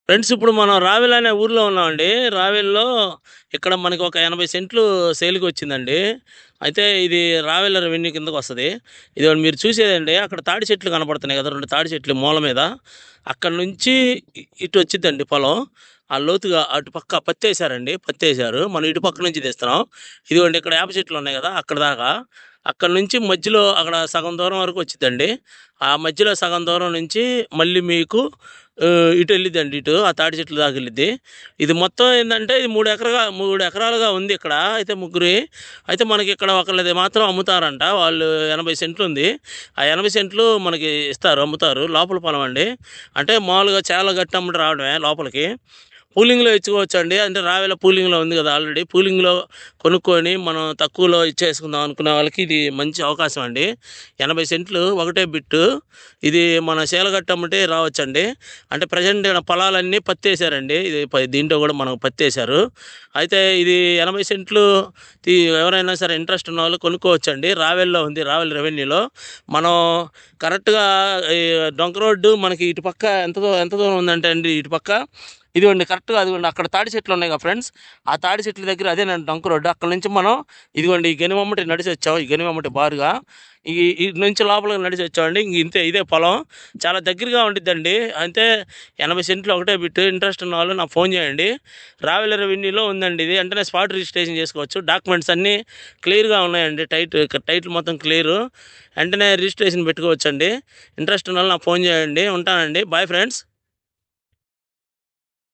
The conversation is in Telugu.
ఫ్రెండ్స్ ఇప్పుడు మనం రావెల్ అనే ఊర్లో ఉన్నామండి. రావెల్‌లో ఇక్కడ మనకి ఒక 80 సెంట్లు సేల్‌కి వచ్చిందండి. అయితే ఇది రావెల్ రెవెన్యూ కిందకొస్తది. ఇదిగోండి మీరు చూసేదండి అక్కడ తాడి చెట్లు కనపడుతున్నాయి కదా! 2 తాడి చెట్లు మూల మీద. అక్కడి నుంచి ఇటు వచ్చిద్దండి పొలం. ఆ లోతుగా అటుపక్క పత్తేసారండి. పత్తేసారు. మనం ఇటు పక్క నుంచి తీస్తున్నాం. ఇదిగోండి ఇక్కడ వేప చెట్లు ఉన్నాయి కదా! అక్కడి దాకా. అక్కడి నుంచి మధ్యలో అక్కడ సగం దూరం వరకు వచ్చిద్దండి. ఆ మధ్యలో సగం దూరం నుంచి మళ్ళీ మీకు ఇటు వెళ్ళిద్దండి ఇటు ఆ తాటి చెట్ల దాకా వెళ్ళిద్ది. ఇది మొత్తం ఏందంటే ఇది 3 ఎకరాలుగా ఉంది ఇక్కడ. అయితే ముగ్గురి అయితే మనకి ఇక్కడ ఒకళ్ళది మాత్రం అమ్ముతారంట. వాళ్ళు 80 సెంట్లు ఉంది. ఆ 80 సెంట్లు మనకి ఇస్తారు, అమ్ముతారు. లోపల పొలం అండి. అంటే మామూలుగా చాలా గట్టి అమ్మటి రావడమే లోపలికి. పూలింగ్‌లో ఇచ్చుకోవచ్చండి. అంటే రావెల పూలింగ్‌లో ఉంది కదా ఆల్రెడీ. పూలింగ్‌లో కొనుక్కొని మనం తక్కువలో ఇచ్చేసుకుందాం అనుకునే వాళ్ళకి ఇది మంచి అవకాశం అండి. 80 సెంట్లు ఒకటే బిట్టు. ఇది మన శీలగట్టు అమ్మటే రావచ్చండి. అంటే ప్రెజెంట్ ఈడ పొలాలన్నీ పత్తేసారండి. ఇది దీంట్లో కూడా మనకు పత్తేసారు. అయితే ఇది 80 సెంట్లు ఎవరైనా సరే ఇంట్రెస్ట్ ఉన్నవాళ్ళు కొనుక్కోవచ్చండి. రావెల్‌లో ఉంది. రావెల్ రెవెన్యూలో. మనం కరెక్ట్‌గా ఈ డొంక రోడ్డు మనకి ఇటు పక్క ఎంత దూరం ఉందంటే అండి ఇటు పక్క ఇదిగోండి కరెక్ట్‌గా అదిగోండి అక్కడ తాడి చెట్లు ఉన్నాయి కదా ఫ్రెండ్స్. ఆ తాడి చెట్ల దగ్గర అదేనండి డొంక రోడ్డు. అక్కడి నుంచి మనం ఇదిగోండి ఈ గెనుమమ్మటి నడిచొచ్చాం. ఈ గెనుమమ్మటి బారుగా ఇటు నుంచి లోపలికి నడిచొచ్చామండి. ఇంక ఇంతే ఇదే పొలం. చాలా దగ్గరగా ఉండిద్దండి. అంటే 80 సెంట్లు ఒకటే బిట్టు. ఇంట్రెస్ట్ ఉన్న వాళ్ళు నాకు ఫోన్ చేయండి. రావెల్ రెవెన్యూలో ఉందండి ఇది. వెంటనే స్పాట్ రిజిస్ట్రేషన్ చేసుకోవచ్చు. డాక్యుమెంట్స్ అన్నీ క్లియర్‌గా ఉన్నాయండి. టైటిల్ మొత్తం క్లియరు. వెంటనే రిజిస్ట్రేషన్ పెట్టుకోవచ్చండి. ఇంట్రెస్ట్ ఉన్న వాళ్ళు నాకు ఫోన్ చేయండి. ఉంటానండి. Bye friends.